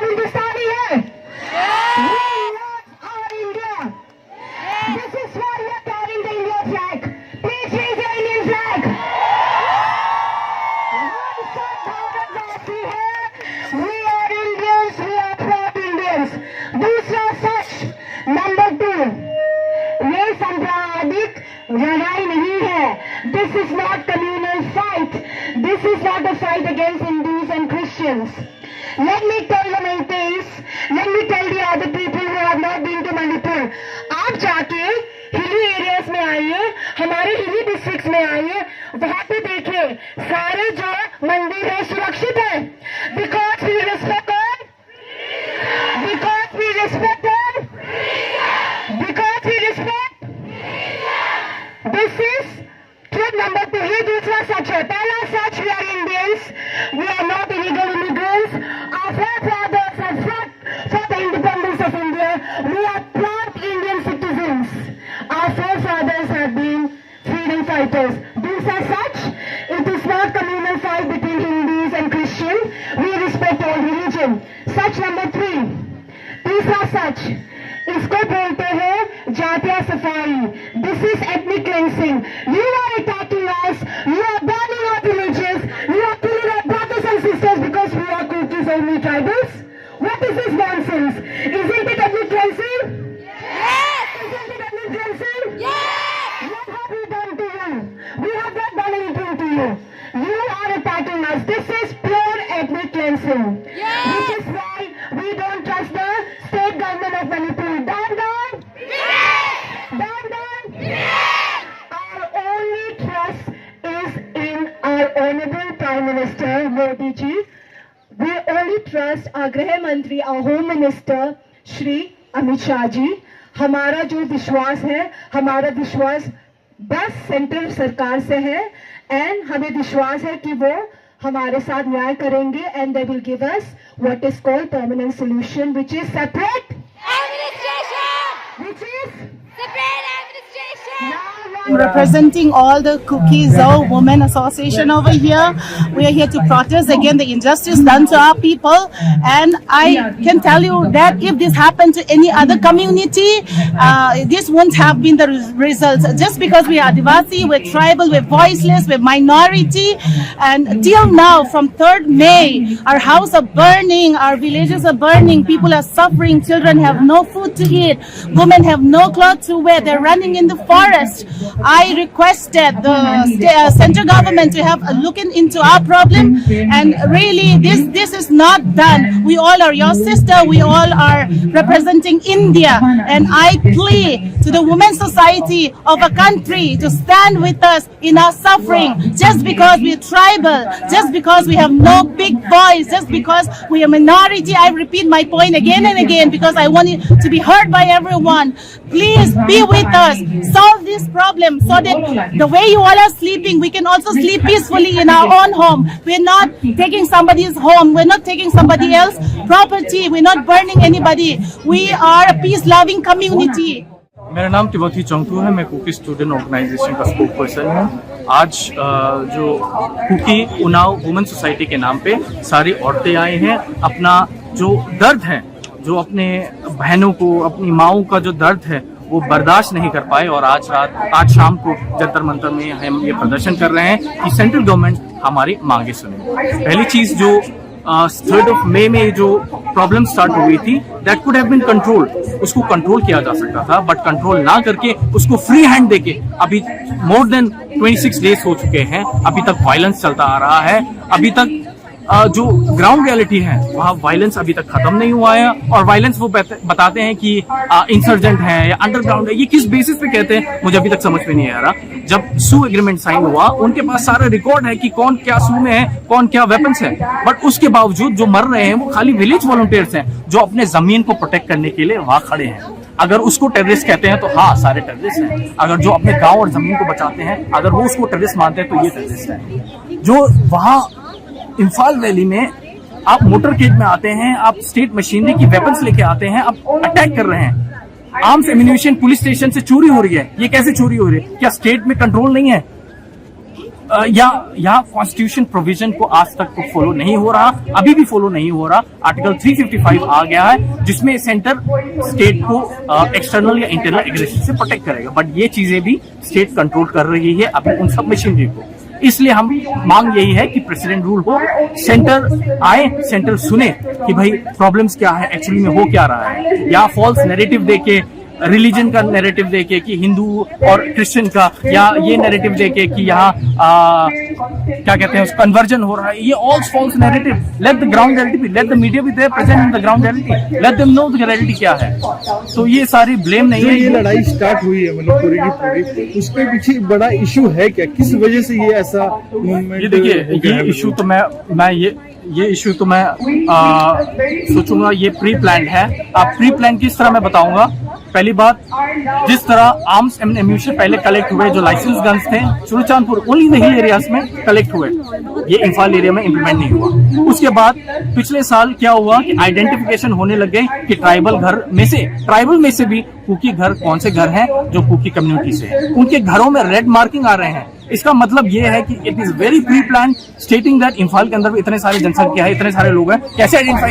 हिंदुस्तानी है। This is why we are carrying the Indian flag. Please raise your Indian flag. We are Indians. We are proud Indians. दूसरा सच number 2, ये सांप्रदायिक लड़ाई नहीं है. This is not communal fight. This is not a fight against Hindus and Christians. Let me tell the Meiteis, let me tell the other people who have not been to Manipur. आप जाके hilly areas में आइए, हमारे हिली districts में आइए, वहां पे देखिए सारे जो मंदिर है सुरक्षित है. Because we respect God. Because we respect God. Because we respect. This is truth number 2. ये दूसरा सच है. पहला सच, we are Indians. We are not illegal immigrants. Our forefathers have fought for the independence of India. We are proud Indian citizens. Our forefathers have been freedom fighters. दूसरा सच, it is not communal fight between Hindus and Christians. We respect all religion. Such number 3. तीसरा सच, इसको बोलते हैं जातीय सफाई. This is ethnic cleansing. You are attacking us. You are burning our villages. You are killing our brothers and sisters because we are cookies only tribals. What is this nonsense? Isn't it ethnic cleansing? Yes. Isn't it ethnic cleansing? Yes. What have we done to you? We have not done anything to you. You are attacking us. This is pure ethnic cleansing. Yes. Which is why we don't trust the state government of Manipur. Down, down. Yes. Down, down. Yes. Our only trust is in our honorable Prime Minister Modi ji. We only trust our गृह मंत्री, our Home Minister Shri Amit Shah ji. हमारा जो विश्वास है, हमारा विश्वास बस central सरकार से है, एंड हमें विश्वास है कि वो हमारे साथ न्याय करेंगे, and they will give us what is called permanent solution, which is separate administration. Which is separate administration. I'm representing all the Cookies Women Association over here. We are here to protest against the injustice done to our people, and I can tell you that if this happened to any other community, this wouldn't have been the results. Just because we are Adivasi, we're tribal, we're voiceless, we're minority, and till now, from 3rd May, our houses are burning, our villages are burning, people are suffering, children have no food to eat, women have no clothes to wear, they're running in the forest. I requested the central government to have a look into our problem, and really this is not done. We all are your sister, we all are representing India, and I plea to the women's society of a country to stand with us in our suffering. Just because we're tribal, just because we have no big voice, just because we are minority, I repeat my point again and again because I want it to be heard by everyone. Please be with us, solve this problem so that the way you all are sleeping, we can also sleep peacefully in our own home. We're not taking somebody's home, we're not taking somebody else's property, we're not burning anybody. We are a peace-loving community. मेरा नाम तिमोथी चंकू है, मैं cookie student organisation का spoke person हूँ. आज जो cookie उनाव women society के नाम पे सारी औरतें आई हैं, अपना जो दर्द है, जो अपने बहनों को, अपनी माओं का जो दर्द है वो बर्दाश्त नहीं कर पाए, और आज शाम को जंतर मंतर में हम ये प्रदर्शन कर रहे हैं कि सेंट्रल गवर्नमेंट हमारी मांगे सुने. पहली चीज जो 3rd May में जो प्रॉब्लम स्टार्ट हुई थी, that could have been control, उसको कंट्रोल किया जा सकता था, बट कंट्रोल ना करके उसको फ्री हैंड देके अभी मोर देन 26 डेज हो चुके हैं, अभी तक वायलेंस चलता आ रहा है. अभी तक जो ग्राउंड रियलिटी है वहाँ वायलेंस अभी तक खत्म नहीं हुआ है, और वायलेंस वो बताते हैं कि इंसर्जेंट है या अंडरग्राउंड है. ये किस बेसिस पे कहते हैं मुझे अभी तक समझ में नहीं आ रहा. जब सू एग्रीमेंट साइन हुआ, उनके पास सारा रिकॉर्ड है कि कौन क्या सू में है, कौन क्या वेपन्स है, बट उसके बावजूद जो मर रहे हैं वो खाली विलेज वॉलंटियर्स हैं जो अपने जमीन को प्रोटेक्ट करने के लिए वहां खड़े हैं. अगर उसको टेररिस्ट कहते हैं तो हाँ, सारे टेररिस्ट हैं. अगर जो अपने गांव और जमीन को बचाते हैं, अगर वो उसको टेररिस्ट मानते हैं तो ये टेररिस्ट है. जो वहां इंफाल वैली में आप मोटरकेड में आते हैं, आप स्टेट मशीनरी की वेपन्स लेके आते हैं, आप अटैक कर रहे हैं, आर्म्स एम्यूनिशन पुलिस स्टेशन से चोरी हो रही है. ये कैसे चोरी हो रही है? क्या स्टेट में कंट्रोल नहीं है? यहाँ कॉन्स्टिट्यूशन प्रोविजन को आज तक तो फॉलो नहीं हो रहा, अभी भी फॉलो नहीं हो रहा। आर्टिकल 355 आ गया है जिसमें सेंटर स्टेट को एक्सटर्नल या इंटरनल एग्रेशन से प्रोटेक्ट करेगा, बट ये चीजें भी स्टेट कंट्रोल कर रही है अभी उन सब मशीनरी को। इसलिए हम मांग यही है कि प्रेसिडेंट रूल हो, सेंटर आए, सेंटर सुने कि भाई प्रॉब्लम्स क्या है, एक्चुअली में हो क्या रहा है। या फॉल्स नैरेटिव देके, रिलीजन का नैरेटिव देके कि हिंदू और क्रिश्चियन का, या ये नैरेटिव देके कि यहाँ क्या कहते हैं कन्वर्जन हो रहा है, ये all false narrative. Let the ground reality, let the media be there present in the ground reality, let them know the reality क्या है। तो ये सारी ब्लेम नहीं है। ये लड़ाई स्टार्ट हुई है मतलब पूरी की पूरी, उसके पीछे बड़ा इशू है क्या, किस वजह से ये ऐसा मूवमेंट? ये देखिए, ये इशू तो मैं ये इशू तो मैं सोचूंगा ये प्री प्लान है। अब प्री प्लान किस तरह मैं बताऊंगा। पहली बात, जिस तरह आर्म्स एंड एम्यूनिशन पहले कलेक्ट हुए, जो लाइसेंस गन्स थे Churachandpur only the hill areas में कलेक्ट हुए, ये इम्फाल एरिया में इम्प्लीमेंट नहीं हुआ। उसके बाद पिछले साल क्या हुआ कि आइडेंटिफिकेशन होने लग गए कि ट्राइबल में से भी कुकी घर कौन से घर हैं जो कुकी कम्युनिटी से हैं, उनके घरों में रेड मार्किंग आ रहे हैं। इसका मतलब ये है कि it is very pre plan, stating that Imphal के अंदर भी इतने सारे जनसंख्या है, इतने सारे लोग हैं, कैसे आइडेंटिफाई